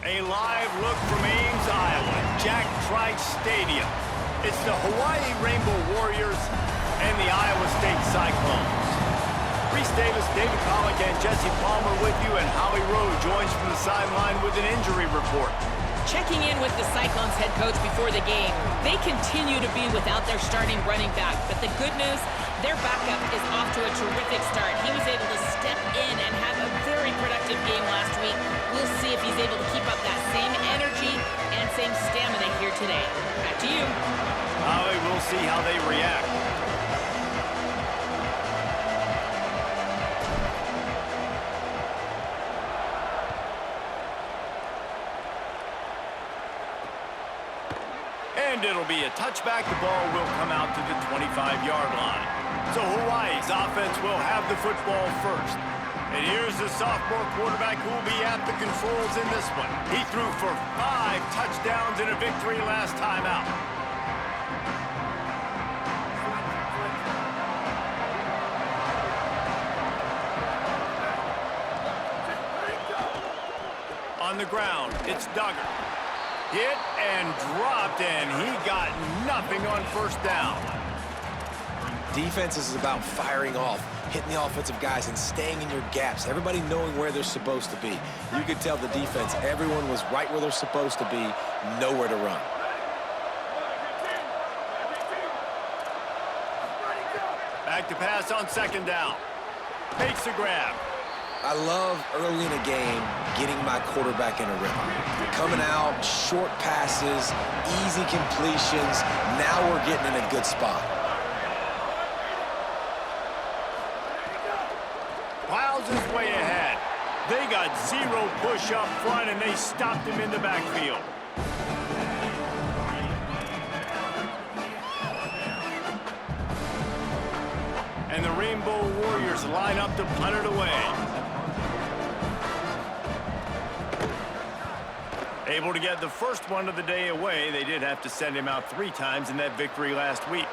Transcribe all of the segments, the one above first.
A live look from Ames, Iowa, Jack Trice Stadium. It's the Hawaii Rainbow Warriors and the Iowa State Cyclones. Reese Davis, David Pollock, and Jesse Palmer with you, and Howie Rowe joins from the sideline with an injury report. Checking in with the Cyclones head coach before the game. They continue to be without their starting running back, but the good news, their backup is off to a terrific start. He was able to step in and have a very productive game last week. We'll see if he's able to keep up that same energy and same stamina here today. Back to you. Howie, we'll see how they react. And it'll be a touchback. The ball will come out to the 25-yard line. So Hawaii's offense will have the football first. And here's the sophomore quarterback who will be at the controls in this one. He threw for 5 touchdowns in a victory last time out. On the ground, it's Duggar. Hit and dropped, and he got nothing on first down. Defense is about firing off, hitting the offensive guys, and staying in your gaps. Everybody knowing where they're supposed to be. You could tell the defense, everyone was right where they're supposed to be, nowhere to run. Back to pass on second down. Makes the grab. I love early in a game getting my quarterback in a rhythm. Coming out, short passes, easy completions. Now we're getting in a good spot. Piles his way ahead. They got 0 push up front, and they stopped him in the backfield. And the Rainbow Warriors line up to punt it away. Able to get the first one of the day away. They did have to send him out 3 times in that victory last week.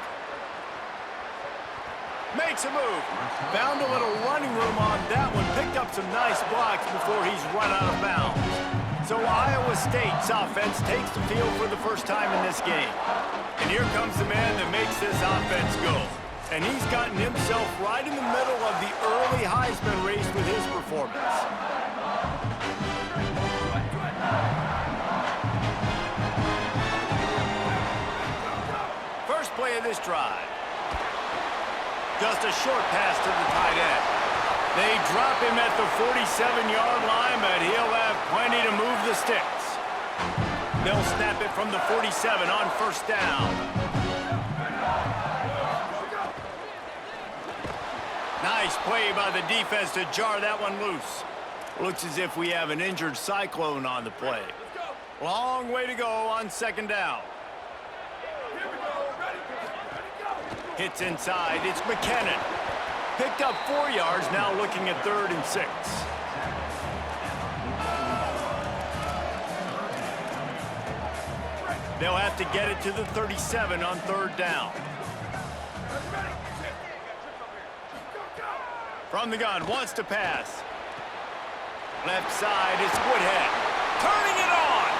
Makes a move. Found a little running room on that one. Picked up some nice blocks before he's run out of bounds. So Iowa State's offense takes the field for the first time in this game. And here comes the man that makes this offense go. And he's gotten himself right in the middle of the early Heisman race with his performance. First play of this drive. Just a short pass to the tight end. They drop him at the 47-yard line, but he'll have plenty to move the sticks. They'll snap it from the 47 on first down. Nice play by the defense to jar that one loose. Looks as if we have an injured Cyclone on the play. Long way to go on second down. Hits inside. It's McKinnon. Picked up 4 yards, now looking at 3rd and 6. They'll have to get it to the 37 on 3rd down. From the gun, wants to pass. Left side, it's Woodhead. Turning it on!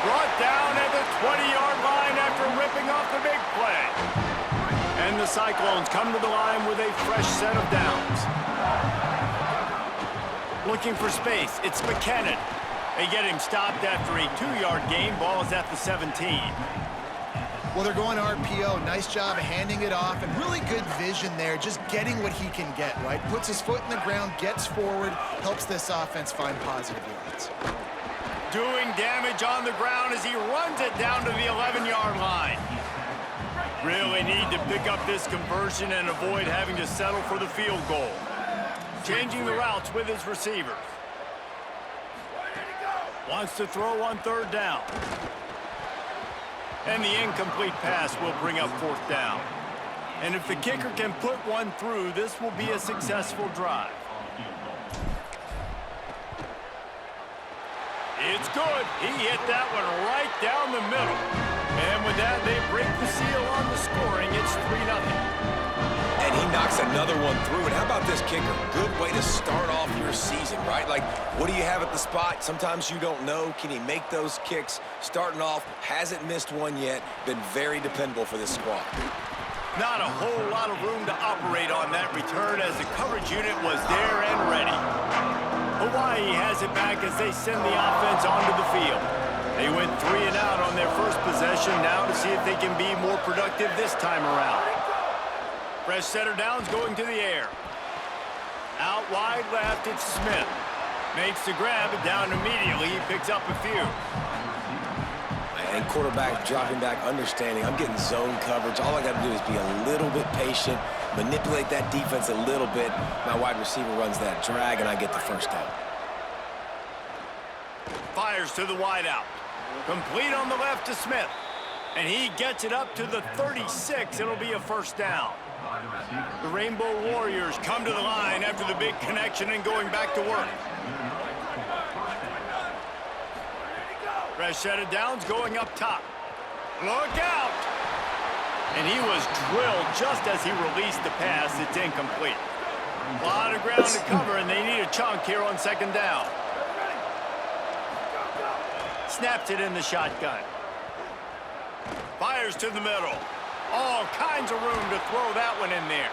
Brought down at the 20-yard line after ripping off the big play. And the Cyclones come to the line with a fresh set of downs. Looking for space, it's McKinnon. They get him stopped after a 2-yard gain. Ball is at the 17. Well, they're going RPO. Nice job handing it off, and really good vision there, just getting what he can get, right? Puts his foot in the ground, gets forward, helps this offense find positive yards. Doing damage on the ground as he runs it down to the 11-yard line. Really need to pick up this conversion and avoid having to settle for the field goal. Changing the routes with his receivers. Wants to throw on 3rd down. And the incomplete pass will bring up 4th down. And if the kicker can put one through, this will be a successful drive. It's good. He hit that one right down the middle. And with that, they break the seal on the scoring. It's 3-0. And he knocks another one through. And how about this kicker? Good way to start off your season, right? Like, what do you have at the spot? Sometimes you don't know. Can he make those kicks? Starting off, hasn't missed one yet. Been very dependable for this squad. Not a whole lot of room to operate on that return as the coverage unit was there and ready. Hawaii has it back as they send the offense onto the field. They went 3 and out on their first possession, now to see if they can be more productive this time around. Fresh setter downs going to the air. Out wide left, it's Smith. Makes the grab, and down immediately. He picks up a few. And quarterback dropping back, understanding I'm getting zone coverage. All I got to do is be a little bit patient, manipulate that defense a little bit. My wide receiver runs that drag, and I get the first down. Fires to the wide out. Complete on the left to Smith. And he gets it up to the 36. It'll be a first down. The Rainbow Warriors come to the line after the big connection and going back to work. Fresh set of downs going up top. Look out! And he was drilled just as he released the pass. It's incomplete. A lot of ground to cover, and they need a chunk here on second down. Snaps it in the shotgun. Fires to the middle. All kinds of room to throw that one in there.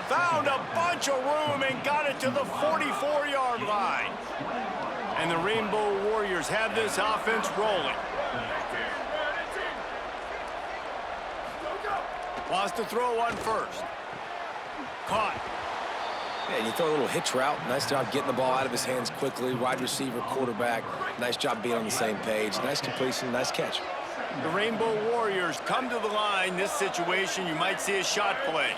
Found a bunch of room and got it to the 44-yard line. And the Rainbow Warriors have this offense rolling. Wants to throw on first. Caught. Yeah, and you throw a little hitch route. Nice job getting the ball out of his hands quickly. Wide receiver, quarterback. Nice job being on the same page. Nice completion, nice catch. The Rainbow Warriors come to the line. This situation, you might see a shot play.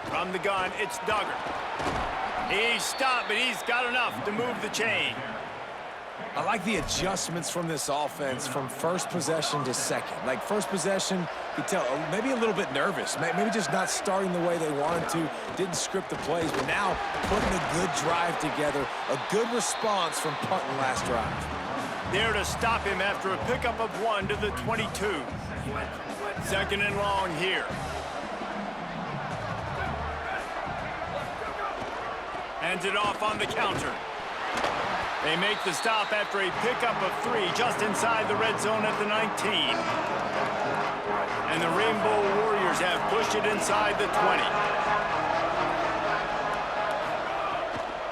From the gun, it's Duggar. He stopped, but he's got enough to move the chain. I like the adjustments from this offense from first possession to second. Like first possession, you could tell maybe a little bit nervous. Maybe just not starting the way they wanted to. Didn't script the plays, but now putting a good drive together. A good response from punting last drive. There to stop him after a pickup of 1 to the 22. Second and long here. Hands it off on the counter. They make the stop after a pickup of 3 just inside the red zone at the 19. And the Rainbow Warriors have pushed it inside the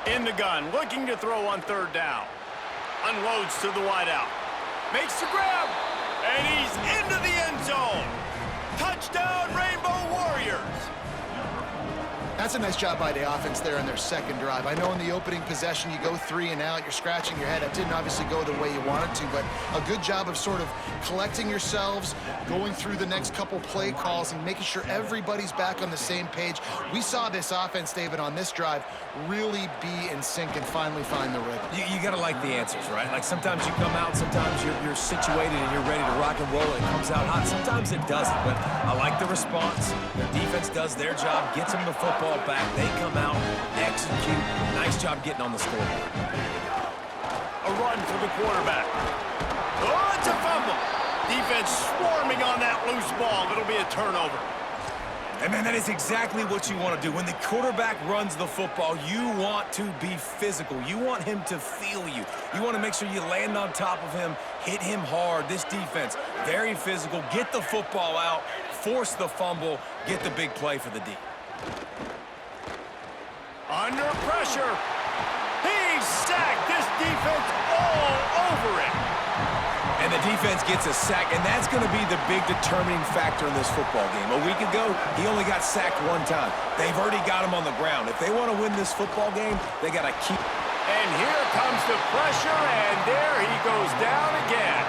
20. In the gun, looking to throw on third down. Unloads to the wideout. Makes the grab. And he's into the end zone. Touchdown, Rainbow Warriors. That's a nice job by the offense there in their second drive. I know in the opening possession you go 3 and out, you're scratching your head. That didn't obviously go the way you wanted to, but a good job of sort of collecting yourselves, going through the next couple play calls and making sure everybody's back on the same page. We saw this offense, David, on this drive really be in sync and finally find the rhythm. You got to like the answers, right? Like sometimes you come out, sometimes you're situated and you're ready to rock and roll and it comes out hot. Sometimes it doesn't, but I like the response. Their defense does their job, gets them the football back. They come out, execute. Nice job getting on the scoreboard. A run for the quarterback. Oh, it's a fumble. Defense swarming on that loose ball. It'll be a turnover. And man, that is exactly what you want to do. When the quarterback runs the football, you want to be physical. You want him to feel you. You want to make sure you land on top of him, hit him hard. This defense, very physical. Get the football out, force the fumble, get the big play for the D. Under pressure. He's sacked. This defense all over it. And the defense gets a sack, and that's going to be the big determining factor in this football game. A week ago, he only got sacked 1 time. They've already got him on the ground. If they want to win this football game, they got to keep. And here comes the pressure, and there he goes down again.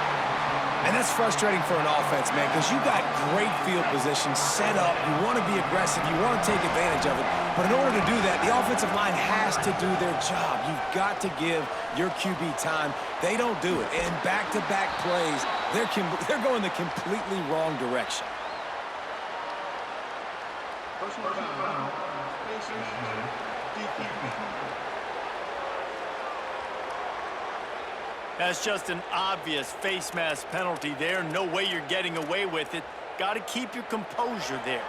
And that's frustrating for an offense, man, because you got great field position set up. You want to be aggressive. You want to take advantage of it. But in order to do that, the offensive line has to do their job. You've got to give your QB time. They don't do it. And back-to-back plays, they're going the completely wrong direction. That's just an obvious face mask penalty there. No way you're getting away with it. Got to keep your composure there.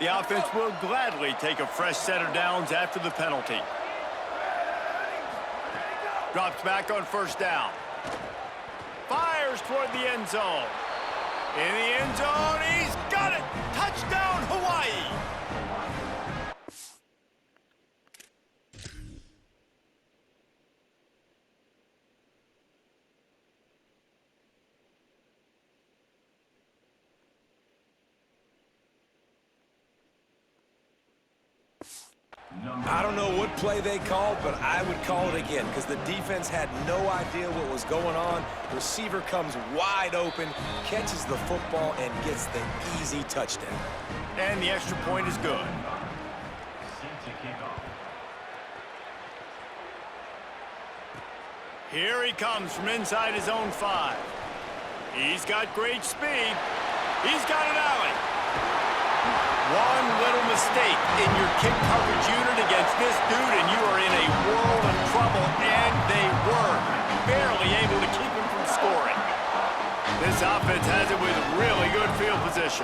The offense will gladly take a fresh set of downs after the penalty. Drops back on first down. Fires toward the end zone. In the end zone, he's got it! Touchdown, Hawaii! I don't know what play they called, but I would call it again because the defense had no idea what was going on. Receiver comes wide open, catches the football, and gets the easy touchdown. And the extra point is good. Here he comes from inside his own 5. He's got great speed. He's got an alley. One little mistake in your kick coverage unit against this dude, and you are in a world of trouble, and they were barely able to keep him from scoring. This offense has it with really good field position.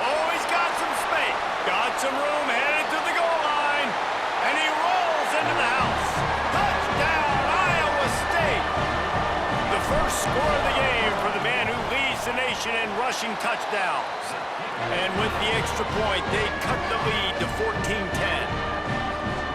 Oh, he's got some space. Got some room, headed to the goal line, and he rolls into the house. Touchdown, Iowa State! The first score of the game for the man who leads the nation in rushing touchdowns. And with the extra point, they cut the lead to 14-10.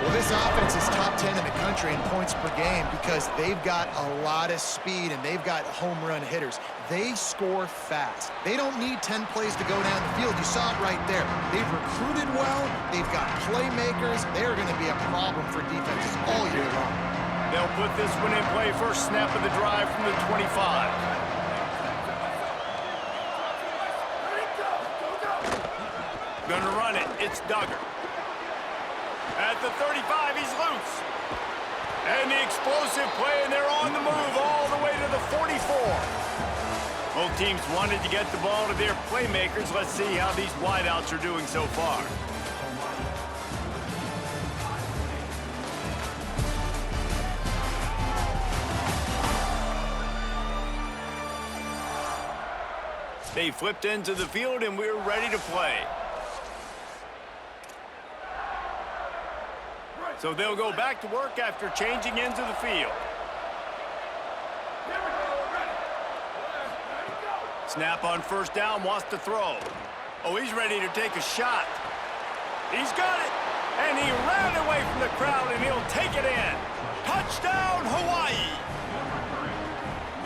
Well, this offense is top 10 in the country in points per game because they've got a lot of speed and they've got home run hitters. They score fast. They don't need 10 plays to go down the field. You saw it right there. They've recruited well. They've got playmakers. They're going to be a problem for defenses all year long. They'll put this one in play first snap of the drive from the 25. Gonna run it. It's Duggar. At the 35, he's loose. And the explosive play, and they're on the move all the way to the 44. Both teams wanted to get the ball to their playmakers. Let's see how these wideouts are doing so far. They flipped into the field, and we're ready to play. So they'll go back to work after changing into the field. Snap on first down, wants to throw. Oh, he's ready to take a shot. He's got it, and he ran away from the crowd, and he'll take it in. Touchdown, Hawaii!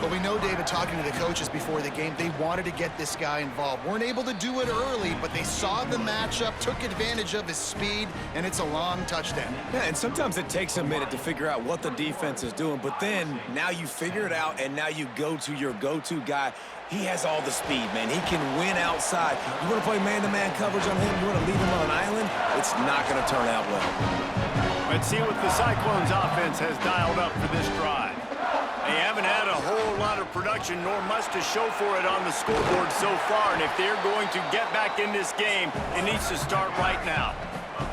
But we know, David, talking to the coaches before the game, they wanted to get this guy involved. Weren't able to do it early, but they saw the matchup, took advantage of his speed, and it's a long touchdown. Yeah, and sometimes it takes a minute to figure out what the defense is doing, but then now you figure it out, and now you go to your go-to guy. He has all the speed, man. He can win outside. You want to play man-to-man coverage on him? You want to leave him on an island? It's not going to turn out well. Let's see what the Cyclones offense has dialed up for this drive. They haven't had a whole lot of production, nor much to show for it on the scoreboard so far, and if they're going to get back in this game, it needs to start right now.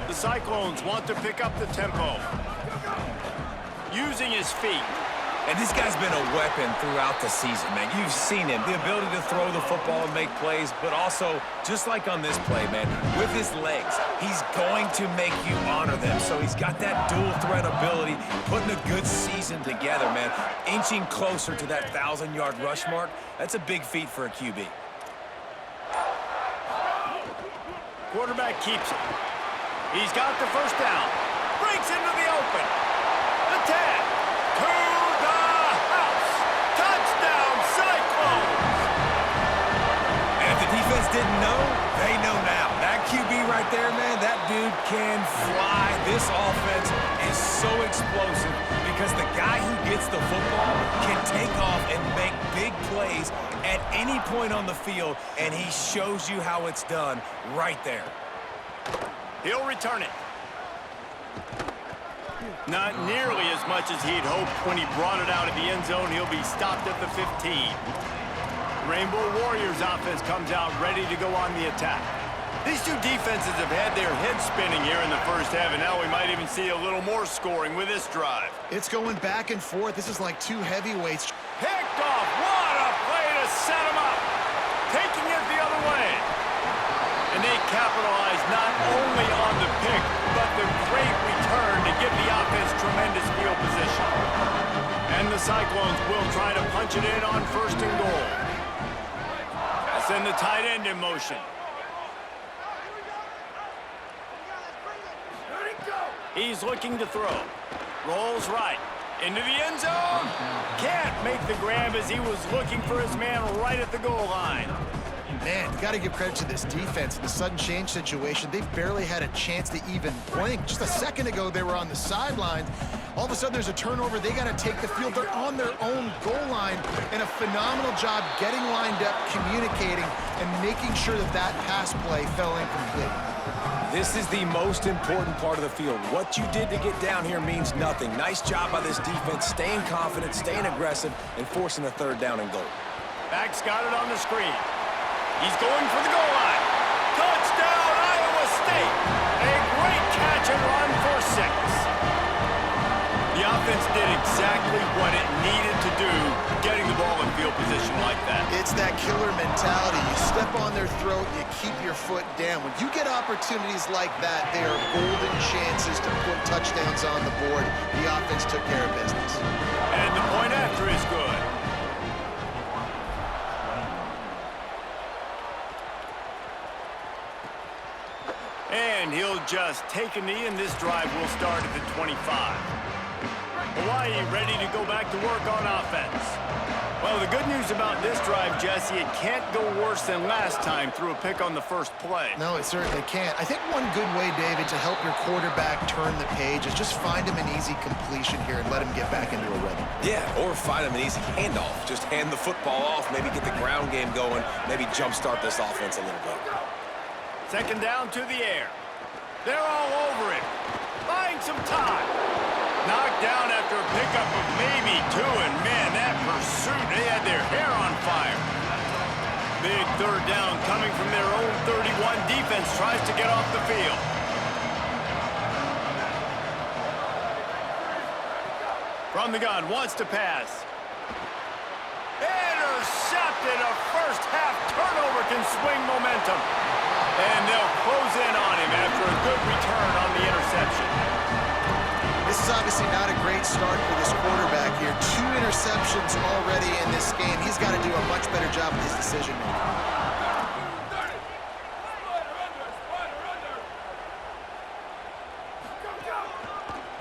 The Cyclones want to pick up the tempo. Using his feet. And this guy's been a weapon throughout the season, man. You've seen him, the ability to throw the football and make plays, but also, just like on this play, man, with his legs, he's going to make you honor them. So he's got that dual threat ability, putting a good season together, man. Inching closer to that 1,000-yard rush mark, that's a big feat for a QB. Quarterback keeps it. He's got the first down. Breaks into the open. The 10. To the house. Touchdown, Cyclones. And if the defense didn't know, they know now. That QB right there, man, that dude can fly. This offense is so explosive because the guy who gets the football can take off and make big plays at any point on the field, and he shows you how it's done right there. He'll return it. Not nearly as much as he'd hoped when he brought it out of the end zone. He'll be stopped at the 15. Rainbow Warriors offense comes out ready to go on the attack. These two defenses have had their heads spinning here in the first half, and now we might even see a little more scoring with this drive. It's going back and forth. This is like two heavyweights. Picked off. What a play to set him up. Taking it the other capitalized not only on the pick, but the great return to give the offense tremendous field position. And the Cyclones will try to punch it in on 1st and goal. They'll send the tight end in motion. He's looking to throw. Rolls right. Into the end zone. Can't make the grab as he was looking for his man right at the goal line. Man, you got to give credit to this defense. In the sudden change situation, they've barely had a chance to even blink. Just a second ago, they were on the sidelines. All of a sudden, there's a turnover. They got to take the field. They're on their own goal line, and a phenomenal job getting lined up, communicating, and making sure that that pass play fell incomplete. This is the most important part of the field. What you did to get down here means nothing. Nice job by this defense, staying confident, staying aggressive, and forcing the 3rd down and goal. Back's got it on the screen. He's going for the goal line. Touchdown, Iowa State. A great catch and run for 6. The offense did exactly what it needed to do, getting the ball in field position like that. It's that killer mentality. You step on their throat, you keep your foot down. When you get opportunities like that, they are golden chances to put touchdowns on the board. The offense took care of business. And the point after is good. And he'll just take a knee, and this drive will start at the 25. Hawaii ready to go back to work on offense. Well, the good news about this drive, Jesse, it can't go worse than last time through a pick on the first play. No, it certainly can't. I think one good way, David, to help your quarterback turn the page is just find him an easy completion here and let him get back into a rhythm. Yeah, or find him an easy handoff. Just hand the football off, maybe get the ground game going, maybe jumpstart this offense a little bit. 2nd down to the air. They're all over it. Buying some time. Knocked down after a pickup of maybe 2, and man, that pursuit, they had their hair on fire. Big 3rd down coming from their own 31. Defense tries to get off the field. From the gun, wants to pass. Intercepted. A first half turnover can swing momentum. And they'll close in on him after a good return on the interception. This is obviously not a great start for this quarterback here. 2 interceptions already in this game. He's got to do a much better job with his decision-making.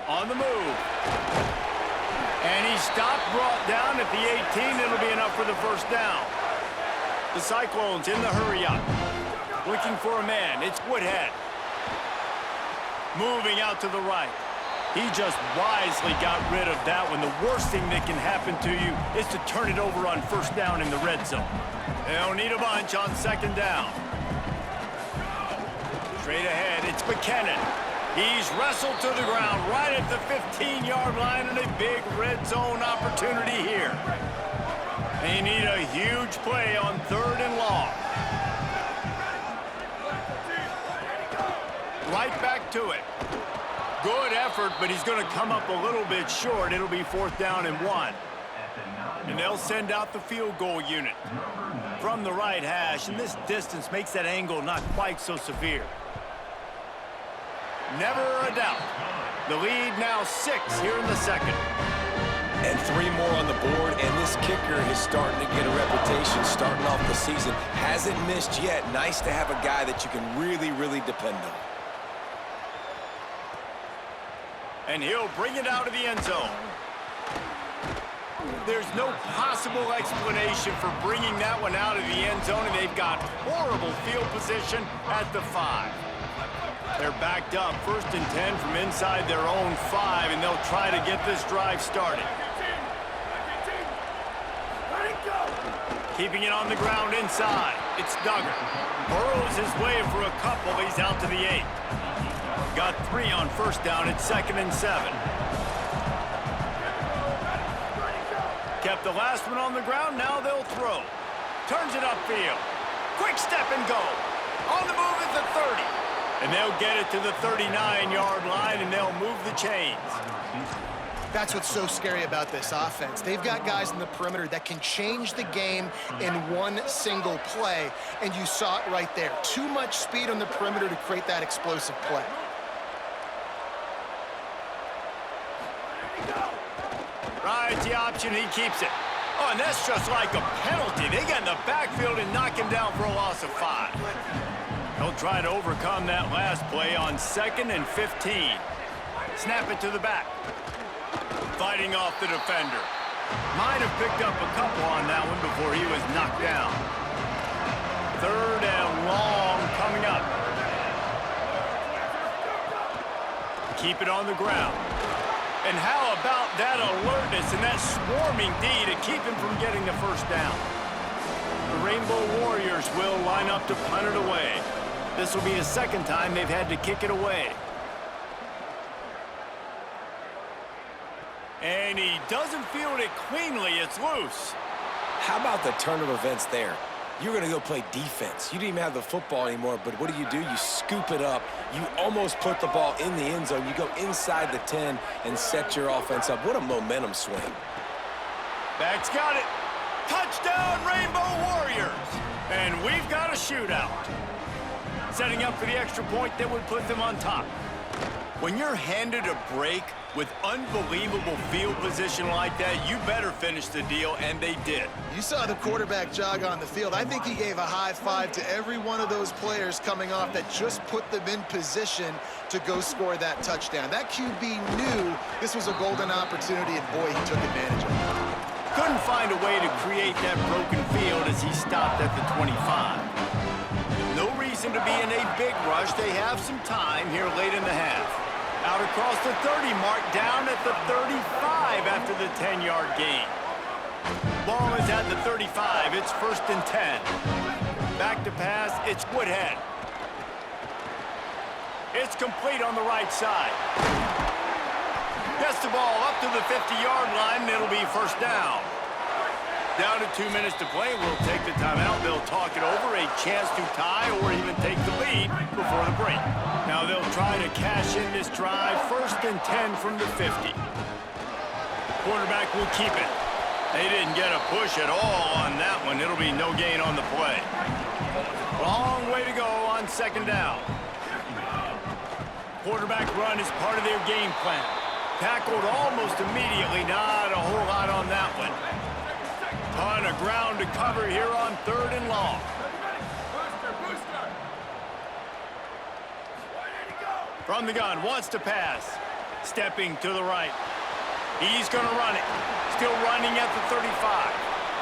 On the move. And he stopped, brought down at the 18. It'll be enough for the 1st down. The Cyclones in the hurry-up. Looking for a man. It's Woodhead. Moving out to the right. He just wisely got rid of that one. The worst thing that can happen to you is to turn it over on 1st down in the red zone. They don't need a bunch on 2nd down. Straight ahead, it's McKinnon. He's wrestled to the ground right at the 15-yard line, and a big red zone opportunity here. They need a huge play on 3rd and long. Right back to it. Good effort, but he's going to come up a little bit short. It'll be 4th down and 1. And they'll send out the field goal unit from the right hash, and this distance makes that angle not quite so severe. Never a doubt. The lead now 6 here in the 2nd. And 3 more on the board, and this kicker is starting to get a reputation starting off the season. Hasn't missed yet. Nice to have a guy that you can really, really depend on. And he'll bring it out of the end zone. There's no possible explanation for bringing that one out of the end zone, and they've got horrible field position at the 5. They're backed up, 1st and 10 from inside their own 5, and they'll try to get this drive started. Keeping it on the ground inside. It's Duggar. Burrows his way for a couple. He's out to the 8. Got 3 on 1st down. It's 2nd and 7. Kept the last one on the ground. Now they'll throw. Turns it upfield. Quick step and go. On the move at the 30. And they'll get it to the 39-yard line, and they'll move the chains. That's what's so scary about this offense. They've got guys in the perimeter that can change the game in one single play, and you saw it right there. Too much speed on the perimeter to create that explosive play. Rides the option, he keeps it. Oh, and that's just like a penalty. They get in the backfield and knock him down for a loss of 5. They'll try to overcome that last play on 2nd and 15. Snap it to the back. Fighting off the defender. Might have picked up a couple on that one before he was knocked down. 3rd and long coming up. Keep it on the ground. And how about that alertness and that swarming D to keep him from getting the first down? The Rainbow Warriors will line up to punt it away. This will be the 2nd time they've had to kick it away. And he doesn't field it cleanly. It's loose. How about the turn of events there? You're going to go play defense. You didn't even have the football anymore, but what do? You scoop it up. You almost put the ball in the end zone. You go inside the 10 and set your offense up. What a momentum swing. Back's got it. Touchdown, Rainbow Warriors. And we've got a shootout. Setting up for the extra point that would put them on top. When you're handed a break with unbelievable field position like that, you better finish the deal, and they did. You saw the quarterback jog on the field. I think he gave a high five to every one of those players coming off that just put them in position to go score that touchdown. That QB knew this was a golden opportunity, and boy, he took advantage of it. Couldn't find a way to create that broken field as he stopped at the 25. No reason to be in a big rush. They have some time here late in the half. Out across the 30 mark, down at the 35 after the 10-yard gain. Ball is at the 35. It's 1st and 10. Back to pass. It's Woodhead. It's complete on the right side. Gets the ball up to the 50-yard line, and it'll be 1st down. Down to 2 minutes to play. We'll take the timeout. They'll talk it over. A chance to tie or even take the lead before the break. Now they'll try to cash in this drive. 1st and 10 from the 50. Quarterback will keep it. They didn't get a push at all on that one. It'll be no gain on the play. Long way to go on 2nd down. Quarterback run is part of their game plan. Tackled almost immediately. Not a whole lot on that one. Ton of ground to cover here on 3rd and long. From the gun, wants to pass. Stepping to the right. He's going to run it. Still running at the 35.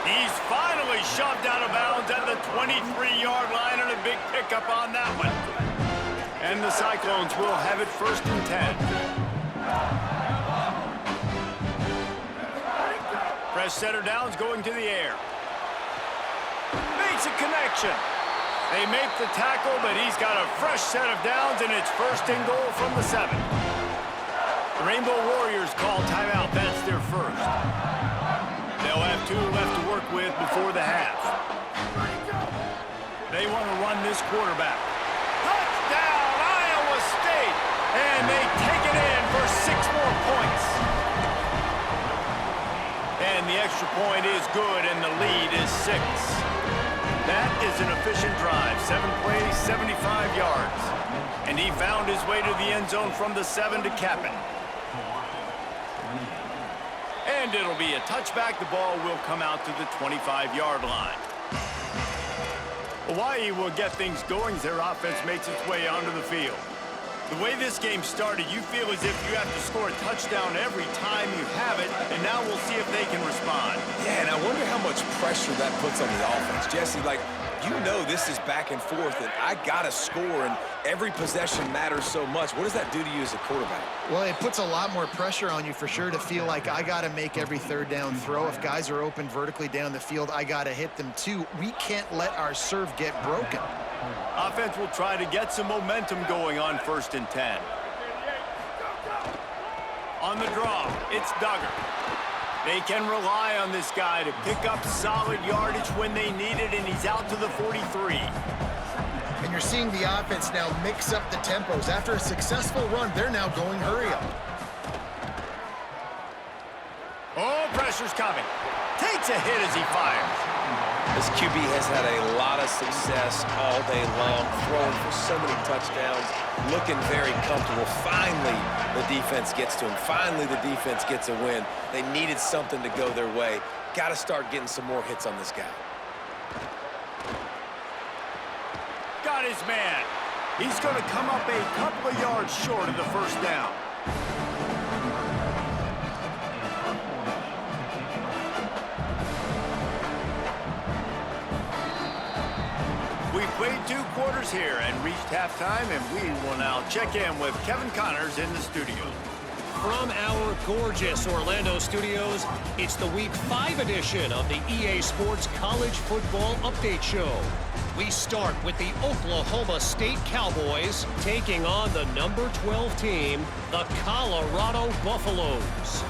He's finally shoved out of bounds at the 23-yard line, and a big pickup on that one. And the Cyclones will have it 1st and 10. Fresh setter downs going to the air. Makes a connection. They make the tackle, but he's got a fresh set of downs, and it's 1st and goal from the 7. The Rainbow Warriors call timeout. That's their 1st. They'll have 2 left to work with before the half. They want to run this quarterback. Touchdown, Iowa State! And they take it in for 6 more points. And the extra point is good, and the lead is 6. That is an efficient drive. 7 plays, 75 yards. And he found his way to the end zone from the 7 to cap it. And it'll be a touchback. The ball will come out to the 25-yard line. Hawaii will get things going as their offense makes its way onto the field. The way this game started, you feel as if you have to score a touchdown every time you have it, and now we'll see if they can respond. Yeah, and I wonder how much pressure that puts on the offense. Jesse, like, you know this is back and forth, and I got to score, and every possession matters so much. What does that do to you as a quarterback? Well, it puts a lot more pressure on you for sure to feel like I got to make every 3rd down throw. If guys are open vertically down the field, I got to hit them too. We can't let our serve get broken. Offense will try to get some momentum going on 1st and 10. On the draw, it's Duggar. They can rely on this guy to pick up solid yardage when they need it, and he's out to the 43. And you're seeing the offense now mix up the tempos. After a successful run, they're now going hurry up. Oh, pressure's coming. Takes a hit as he fires. This QB has had a lot of success all day long, throwing for so many touchdowns, looking very comfortable. Finally, the defense gets to him. Finally, the defense gets a win. They needed something to go their way. Got to start getting some more hits on this guy. Got his man. He's going to come up a couple of yards short of the first down. We've played 2 quarters here and reached halftime, and we will now check in with Kevin Connors in the studio. From our gorgeous Orlando studios, it's the Week 5 edition of the EA Sports College Football Update Show. We start with the Oklahoma State Cowboys taking on the number 12 team, the Colorado Buffaloes.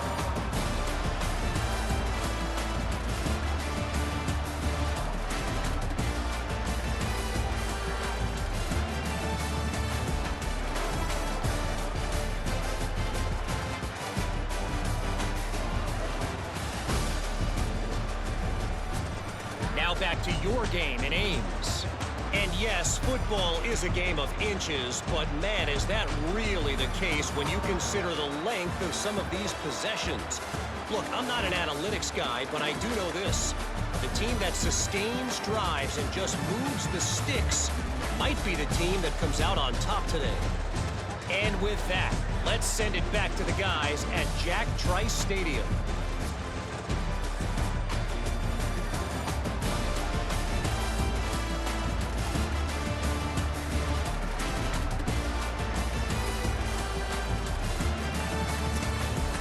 Now back to your game in Ames. And yes, football is a game of inches, but man, is that really the case when you consider the length of some of these possessions. Look, I'm not an analytics guy, but I do know this. The team that sustains drives and just moves the sticks might be the team that comes out on top today. And with that, let's send it back to the guys at Jack Trice Stadium.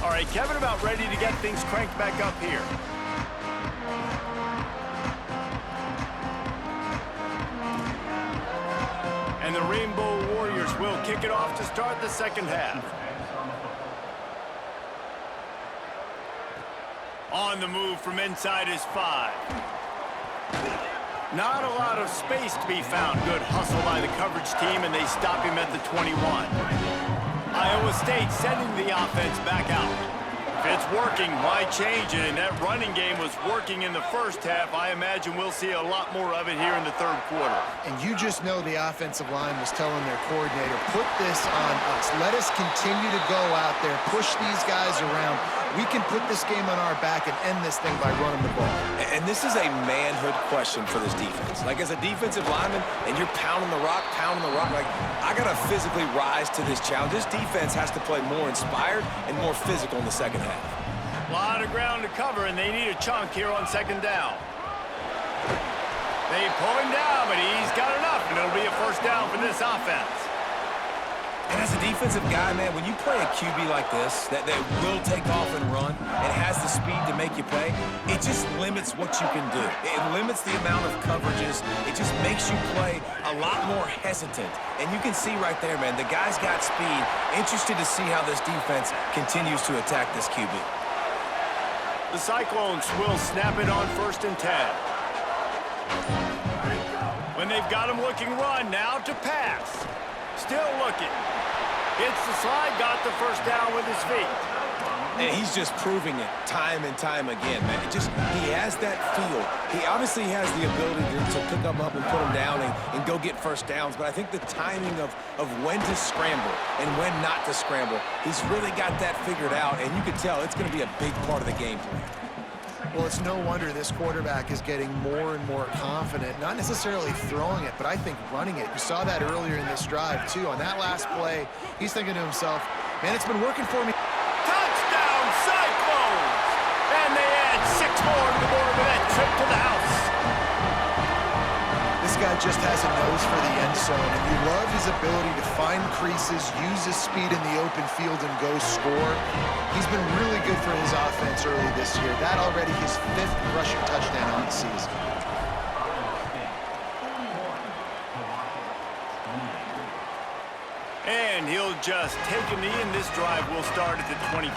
All right, Kevin, about ready to get things cranked back up here. And the Rainbow Warriors will kick it off to start the second half. On the move from inside is 5. Not a lot of space to be found. Good hustle by the coverage team, and they stop him at the 21. Iowa State sending the offense back out. If it's working, why change it? And that running game was working in the first half. I imagine we'll see a lot more of it here in the third quarter. And you just know the offensive line was telling their coordinator, put this on us. Let us continue to go out there, push these guys around. We can put this game on our back and end this thing by running the ball. And this is a manhood question for this defense. Like, as a defensive lineman, and you're pounding the rock, like, I got to physically rise to this challenge. This defense has to play more inspired and more physical in the second half. A lot of ground to cover, and they need a chunk here on second down. They pull him down, but he's got enough, and it'll be a first down for this offense. And as a defensive guy, man, when you play a QB like this, that will take off and run and has the speed to make you pay, it just limits what you can do. It limits the amount of coverages. It just makes you play a lot more hesitant. And you can see right there, man, the guy's got speed. Interested to see how this defense continues to attack this QB. The Cyclones will snap it on 1st and 10. When they've got him looking run, now to pass. Still looking. Hits the slide, got the first down with his feet. And he's just proving it time and time again, man. He has that feel. He obviously has the ability to pick them up and put them down and go get first downs, but I think the timing of when to scramble and when not to scramble, he's really got that figured out, and you can tell it's going to be a big part of the game plan. Well, it's no wonder this quarterback is getting more and more confident, not necessarily throwing it, but I think running it. You saw that earlier in this drive, too. On that last play, he's thinking to himself, man, it's been working for me. Touchdown, Cyclones! And they add 6 more to the board with that trip to the house. This guy just has a nose for the end zone, and you love his ability to find creases, use his speed in the open field, and go score. He's been really good for his offense early this year. That already his 5th rushing touchdown on the season. And he'll just take a knee, and this drive will start at the 25.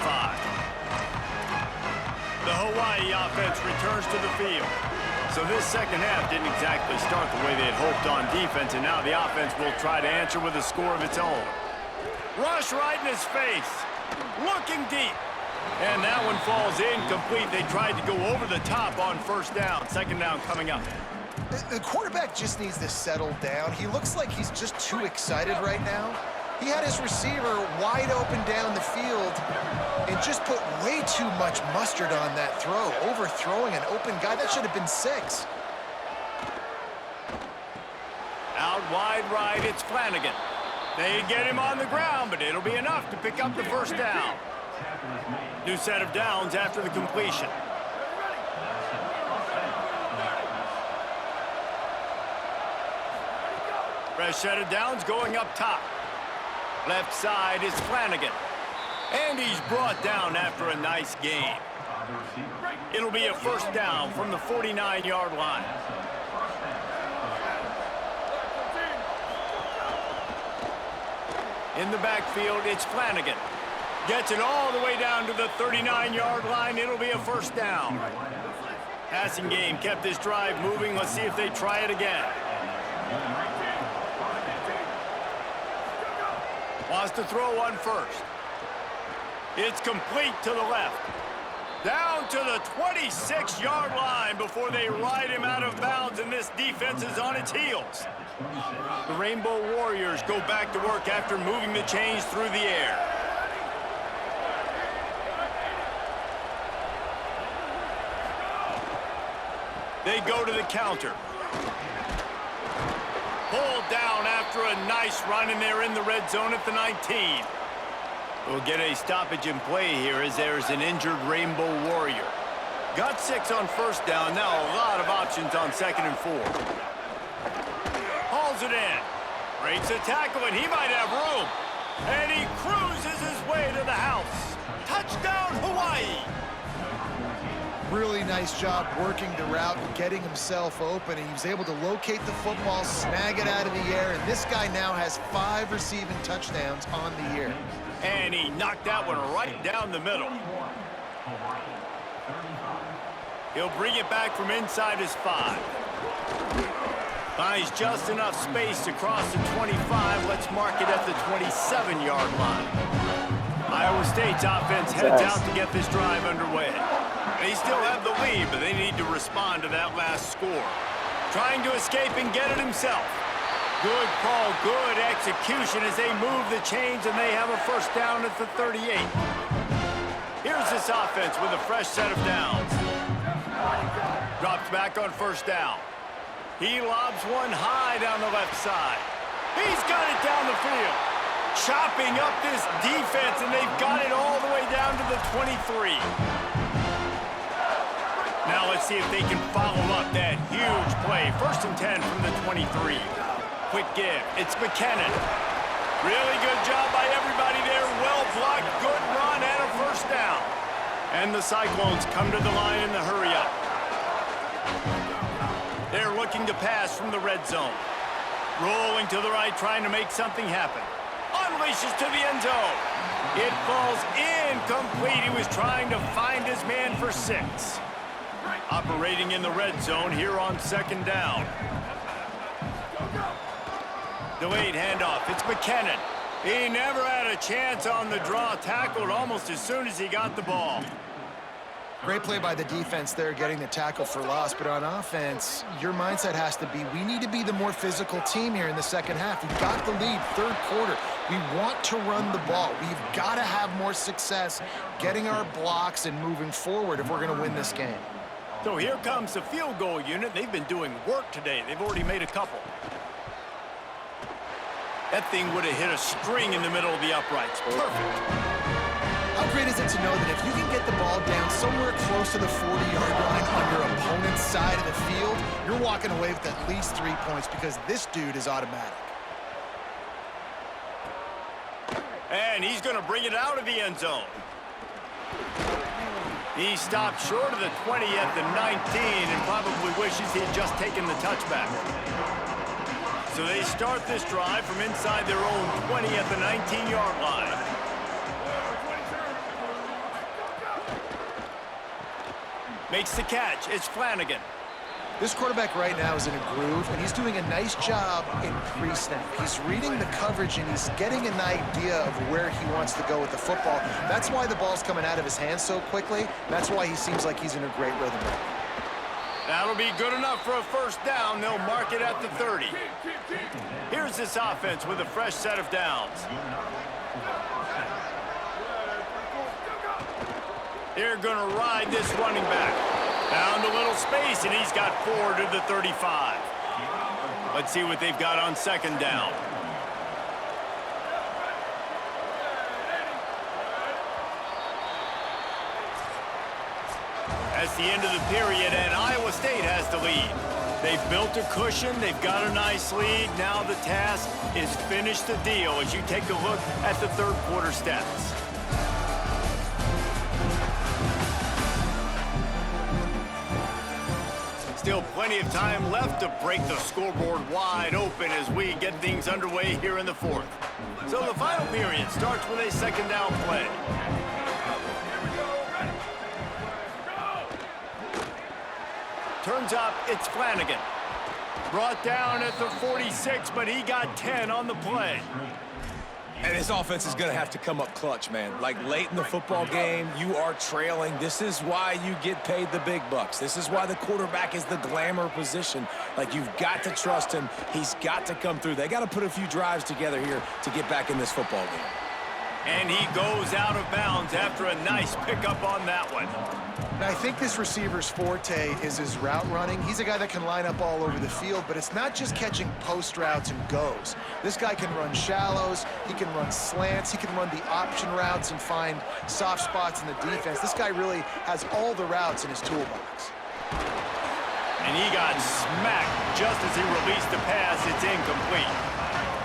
The Hawai'i offense returns to the field. So this second half didn't exactly start the way they had hoped on defense, and now the offense will try to answer with a score of its own. Rush right in his face. Looking deep. And that one falls incomplete. They tried to go over the top on first down. Second down coming up. The quarterback just needs to settle down. He looks like he's just too excited right now. He had his receiver wide open down the field and just put way too much mustard on that throw, overthrowing an open guy. That should have been 6. Out wide right, it's Flanagan. They get him on the ground, but it'll be enough to pick up the first down. New set of downs after the completion. Fresh set of downs going up top. Left side is Flanagan. And he's brought down after a nice gain. It'll be a first down from the 49-yard line. In the backfield, it's Flanagan. Gets it all the way down to the 39-yard line. It'll be a first down. Passing game kept this drive moving. Let's see if they try it again. Wants to throw one first. It's complete to the left. Down to the 26-yard line before they ride him out of bounds, and this defense is on its heels. The Rainbow Warriors go back to work after moving the chains through the air. They go to the counter. Pulled down after a nice run, and they're in the red zone at the 19. We'll get a stoppage in play here as there's an injured Rainbow Warrior. Got 6 on first down. Now a lot of options on 2nd and 4. Hauls it in. Breaks a tackle, and he might have room. And he cruises his way to the house. Touchdown, Hawaii! Really nice job working the route and getting himself open. And he was able to locate the football, snag it out of the air, and this guy now has 5 receiving touchdowns on the year. And he knocked that one right down the middle. He'll bring it back from inside his 5. Finds just enough space to cross the 25. Let's mark it at the 27-yard line. Iowa State's offense heads out to get this drive underway. They still have the lead, but they need to respond to that last score. Trying to escape and get it himself. Good call, good execution as they move the chains, and they have a first down at the 38. Here's this offense with a fresh set of downs. Drops back on first down. He lobs one high down the left side. He's got it down the field. Chopping up this defense, and they've got it all the way down to the 23. Now let's see if they can follow up that huge play. 1st and 10 from the 23. Quick give. It's McKinnon. Really good job by everybody there. Well blocked, good run, and a first down. And the Cyclones come to the line in the hurry-up. They're looking to pass from the red zone. Rolling to the right, trying to make something happen. Unleashes to the end zone. It falls incomplete. He was trying to find his man for 6. Operating in the red zone here on 2nd down. Delayed handoff. It's McKinnon. He never had a chance on the draw. Tackled almost as soon as he got the ball. Great play by the defense there, getting the tackle for loss. But on offense, your mindset has to be, we need to be the more physical team here in the second half. We've got the lead, 3rd quarter. We want to run the ball. We've got to have more success getting our blocks and moving forward if we're going to win this game. So here comes the field goal unit. They've been doing work today. They've already made a couple. That thing would have hit a string in the middle of the uprights. Perfect. How great is it to know that if you can get the ball down somewhere close to the 40-yard line on your opponent's side of the field, you're walking away with at least 3 points because this dude is automatic. And he's going to bring it out of the end zone. He stopped short of the 20 at the 19 and probably wishes he had just taken the touchback. So they start this drive from inside their own 20 at the 19-yard line. Makes the catch. It's Flanagan. This quarterback right now is in a groove, and he's doing a nice job in pre-snap. He's reading the coverage, and he's getting an idea of where he wants to go with the football. That's why the ball's coming out of his hands so quickly. That's why he seems like he's in a great rhythm right now. That'll be good enough for a first down. They'll mark it at the 30. Here's this offense with a fresh set of downs. They're going to ride this running back. Found a little space, and he's got 4 to the 35. Let's see what they've got on second down. That's the end of the period, and Iowa State has the lead. They've built a cushion. They've got a nice lead. Now the task is finish the deal as you take a look at the third quarter stats. Still plenty of time left to break the scoreboard wide open as we get things underway here in the fourth. So the final period starts with a second down play. Turns up, it's Flanagan. Brought down at the 46, but he got 10 on the play. And his offense is going to have to come up clutch, man. Like late in the football game, you are trailing. This is why you get paid the big bucks. This is why the quarterback is the glamour position. Like, you've got to trust him. He's got to come through. They got to put a few drives together here to get back in this football game. And he goes out of bounds after a nice pickup on that one. Now, I think this receiver's forte is his route running. He's a guy that can line up all over the field, but it's not just catching post routes and goes. This guy can run shallows, he can run slants, he can run the option routes and find soft spots in the defense. This guy really has all the routes in his toolbox. And he got smacked just as he released the pass. It's incomplete.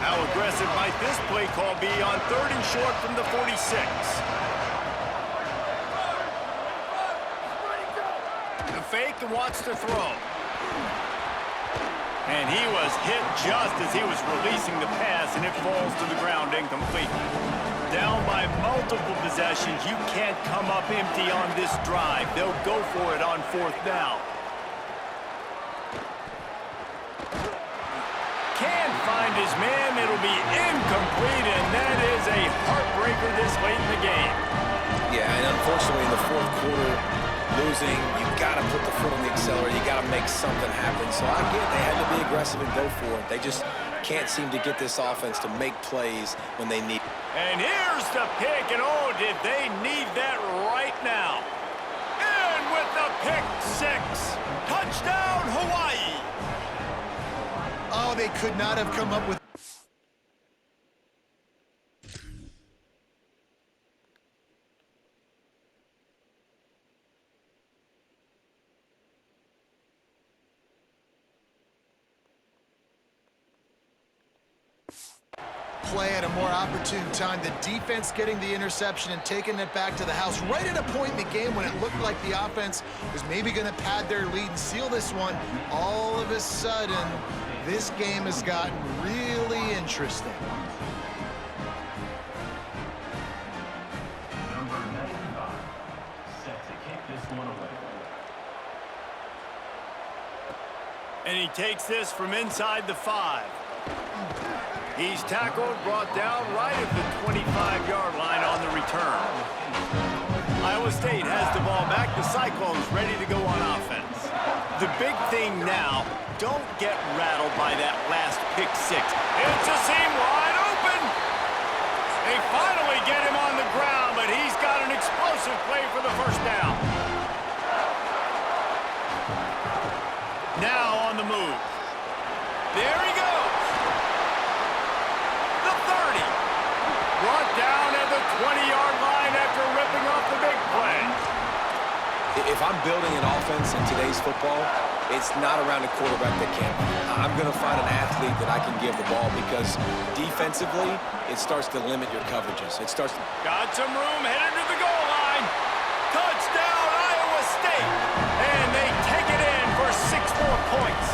How aggressive might this play call be on 3rd and short from the 46? The fake and wants to throw. And he was hit just as he was releasing the pass, and it falls to the ground incomplete. Down by multiple possessions, you can't come up empty on this drive. They'll go for it on 4th down. Can't find his man. It'll be incomplete, and that is a heartbreaker this late in the game. Yeah, and unfortunately in the fourth quarter, losing, you got to put the foot on the accelerator. You got to make something happen. So I get it. They had to be aggressive and go for it. They just can't seem to get this offense to make plays when they need it. And here's the pick, and oh, did they need that right now. And with the pick six, touchdown Hawaii. Oh, they could not have come up with... play at a more opportune time. The defense getting the interception and taking it back to the house right at a point in the game when it looked like the offense was maybe going to pad their lead and seal this one. All of a sudden, this game has gotten really interesting. Number 95, set to kick this one away. And he takes this from inside the 5. He's tackled, brought down right at the 25-yard line on the return. Iowa State has the ball back. The Cyclones ready to go on offense. The big thing now, don't get rattled by that last pick six. It's a seam wide open. They finally get him on the ground, but he's got an explosive play for the first down. Now on the move. There he goes. Brought down at the 20-yard line after ripping off the big play. If I'm building an offense in today's football, it's not around a quarterback that can't. I'm going to find an athlete that I can give the ball because defensively, it starts to limit your coverages. It starts to... Got some room, headed to the goal line. Touchdown, Iowa State. And they take it in for 6 more points.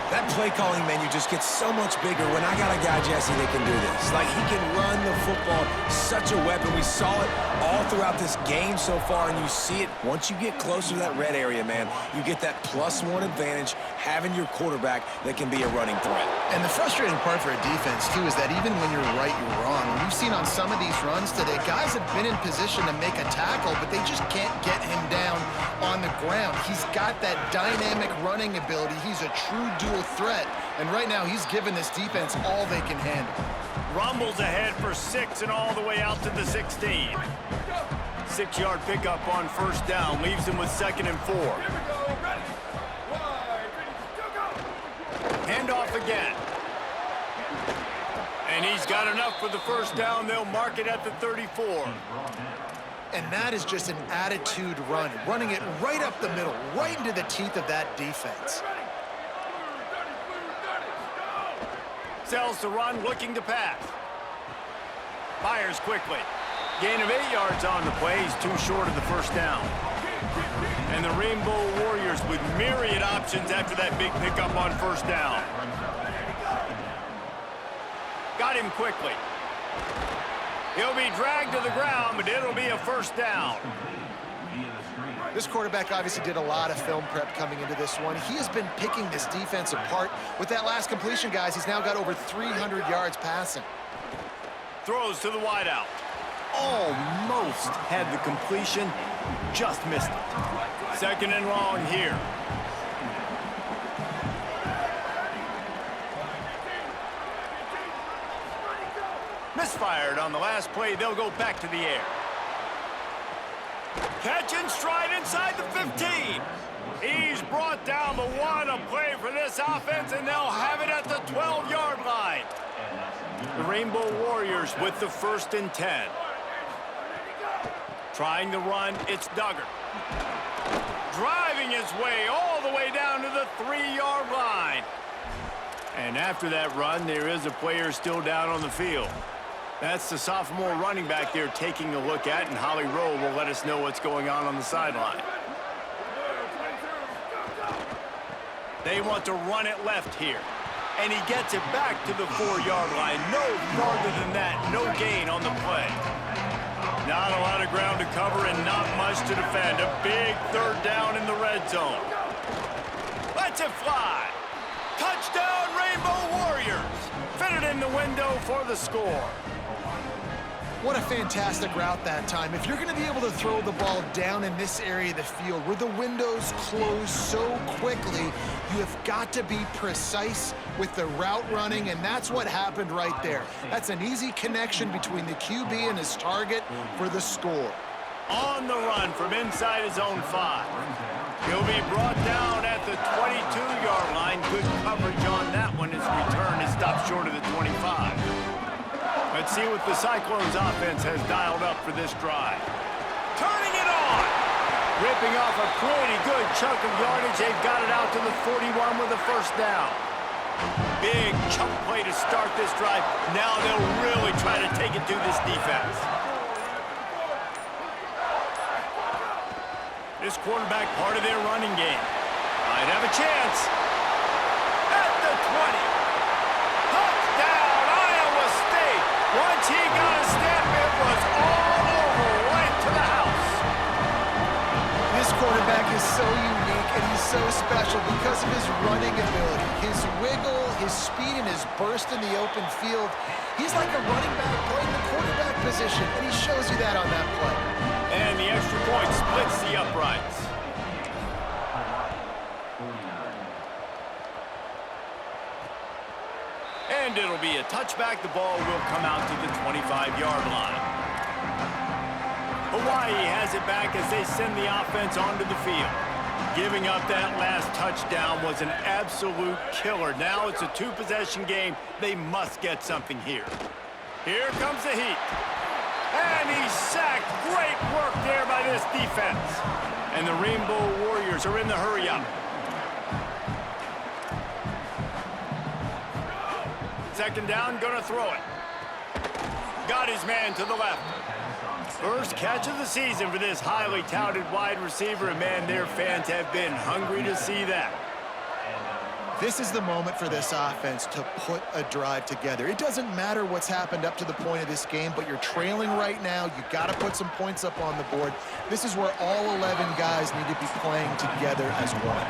That play calling menu just gets so much bigger when I got a guy, Jesse, that can do this. Like, he can run the football, such a weapon. We saw it all throughout this game so far, and you see it once you get closer to that red area, man. You get that +1 advantage having your quarterback that can be a running threat. And the frustrating part for a defense, too, is that even when you're right, you're wrong. We've seen on some of these runs today, guys have been in position to make a tackle, but they just can't get him down on the ground. He's got that dynamic running ability. He's a true dual threat, and right now he's given this defense all they can handle. Rumbles ahead for 6 and all the way out to the 16. 6-yard pickup on first down leaves him with 2nd and 4. Handoff again. And he's got enough for the first down. They'll mark it at the 34. And that is just an attitude run, running it right up the middle, right into the teeth of that defense. Sells to run, looking to pass. Fires quickly. Gain of 8 yards on the play. He's too short of the first down. And the Rainbow Warriors with myriad options after that big pickup on first down. Got him quickly. He'll be dragged to the ground, but it'll be a first down. This quarterback obviously did a lot of film prep coming into this one. He has been picking this defense apart. With that last completion, guys, he's now got over 300 yards passing. Throws to the wideout. Almost had the completion, just missed it. 2nd and long here. Misfired on the last play. They'll go back to the air. Catch and stride inside the 15. He's brought down the 1, a play for this offense, and they'll have it at the 12-yard line. The Rainbow Warriors with the 1st and 10. Trying to run, it's Duggar. Driving his way all the way down to the 3-yard line. And after that run, there is a player still down on the field. That's the sophomore running back they're taking a look at, and Holly Rowe will let us know what's going on the sideline. They want to run it left here. And he gets it back to the 4-yard line. No farther than that, no gain on the play. Not a lot of ground to cover and not much to defend. A big 3rd down in the red zone. Lets it fly. Touchdown, Rainbow Warriors. Fitted in the window for the score. What a fantastic route that time. If you're going to be able to throw the ball down in this area of the field where the windows close so quickly, you have got to be precise with the route running, and that's what happened right there. That's an easy connection between the QB and his target for the score. On the run from inside his own 5. He'll be brought down at the 22-yard line. Good coverage on that one. His return is stopped short of the 25. Let's see what the Cyclones offense has dialed up for this drive. Turning it on! Ripping off a pretty good chunk of yardage. They've got it out to the 41 with a first down. Big chunk play to start this drive. Now they'll really try to take it to this defense. This quarterback part of their running game. Might have a chance. At the 20. Touchdown, Iowa State. Once he got a step, it was all over, right to the house. This quarterback is so unique and he's so special because of his running ability, his wiggle, his speed, and his burst in the open field. He's like a running back playing the quarterback position, and he shows you that on that play. And the extra point splits the uprights. And it'll be a touchback. The ball will come out to the 25-yard line. Hawaii has it back as they send the offense onto the field. Giving up that last touchdown was an absolute killer. Now it's a 2-possession game. They must get something here. Here comes the heat. And he's sacked. Great work there by this defense. And the Rainbow Warriors are in the hurry-up. Second down, gonna throw it. Got his man to the left. First catch of the season for this highly touted wide receiver, and man, their fans have been hungry to see that. This is the moment for this offense to put a drive together. It doesn't matter what's happened up to the point of this game, but you're trailing right now. You got to put some points up on the board. This is where all 11 guys need to be playing together as one.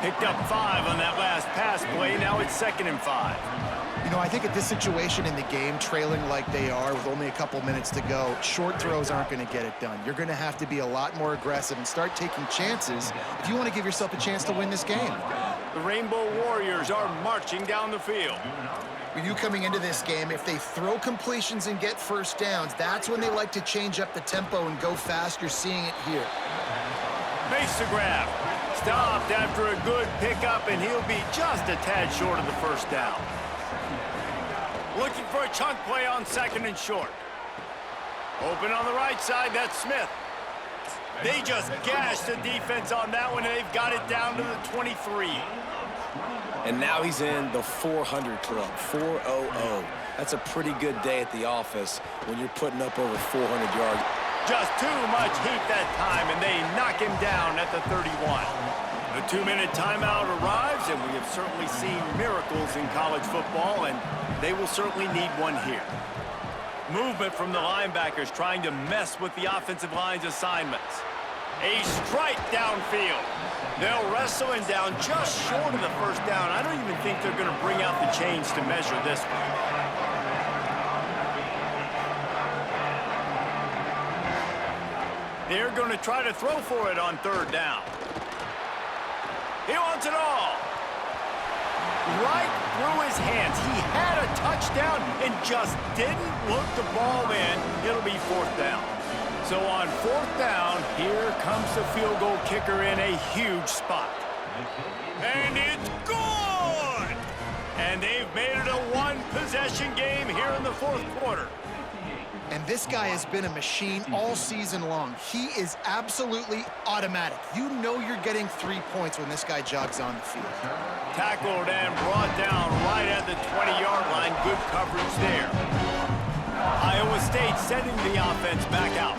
Picked up 5 on that last pass play. Now it's 2nd and 5. You know, I think at this situation in the game, trailing like they are with only a couple minutes to go, short throws aren't going to get it done. You're going to have to be a lot more aggressive and start taking chances if you want to give yourself a chance to win this game. The Rainbow Warriors are marching down the field. We knew coming into this game, if they throw completions and get first downs, that's when they like to change up the tempo and go fast. You're seeing it here. Makes the grab. Stopped after a good pickup, and he'll be just a tad short of the first down. Looking for a chunk play on 2nd and short. Open on the right side, that's Smith. They just gashed the defense on that one, and they've got it down to the 23. And now he's in the 400 club, 400. That's a pretty good day at the office when you're putting up over 400 yards. Just too much heat that time, and they knock him down at the 31. The 2-minute timeout arrives, and we have certainly seen miracles in college football, and they will certainly need one here. Movement from the linebackers trying to mess with the offensive line's assignments. A strike downfield. They'll wrestle him down just short of the first down. I don't even think they're going to bring out the chains to measure this one. They're going to try to throw for it on 3rd down. He wants it all. Right through his hands. He had a touchdown and just didn't look the ball in. It'll be 4th down. So on 4th down, here comes the field goal kicker in a huge spot. And it's good! And they've made it a one-possession game here in the 4th quarter. And this guy has been a machine all season long. He is absolutely automatic. You know you're getting 3 points when this guy jogs on the field. Tackled and brought down right at the 20-yard line. Good coverage there. Iowa State sending the offense back out.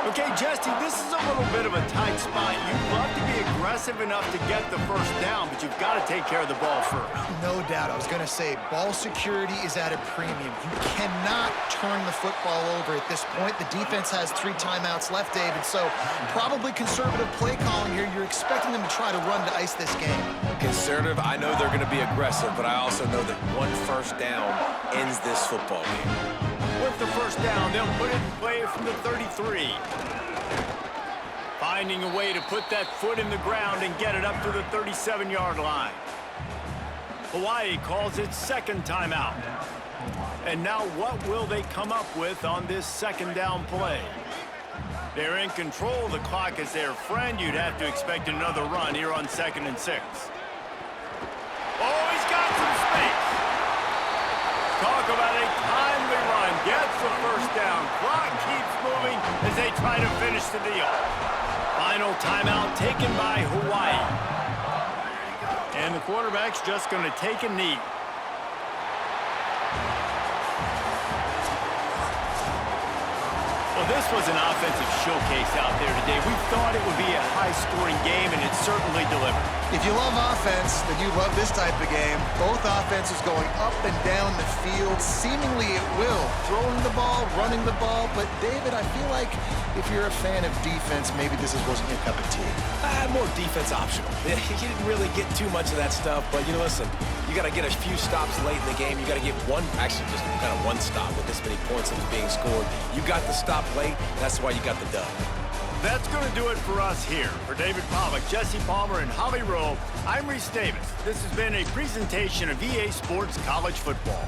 Okay, Jesse, this is a little bit of a tight spot. You'd love to be aggressive enough to get the first down, but you've got to take care of the ball first. No doubt. I was going to say, ball security is at a premium. You cannot turn the football over at this point. The defense has 3 timeouts left, David, so probably conservative play calling here. You're expecting them to try to run to ice this game. Conservative, I know they're going to be aggressive, but I also know that one first down ends this football game. With the first down, they'll put it in play from the 33. Finding a way to put that foot in the ground and get it up to the 37-yard line. Hawaii calls it 2nd timeout. And now what will they come up with on this 2nd down play? They're in control of the clock as their friend. You'd have to expect another run here on 2nd and 6. Oh, he's got some space. Talk about a timely run. Gets the first down. Clock keeps moving as they try to finish the deal. Final timeout taken by Hawaii. And the quarterback's just going to take a knee. Well, this was an offensive showcase out there today. We thought it would be a high-scoring game, and it certainly delivered. If you love offense, then you love this type of game. Both offenses going up and down the field, seemingly at will. Throwing the ball, running the ball. But, David, I feel like if you're a fan of defense, maybe this wasn't your cup of tea. More defense optional. You didn't really get too much of that stuff, but, you know, listen, you got to get a few stops late in the game. You got to get actually just kind of one stop with this many points that was being scored. You got the stop late, and that's why you got the dub. That's going to do it for us here. For David Pollack, Jesse Palmer, and Holly Rowe, I'm Reese Davis. This has been a presentation of EA Sports College Football.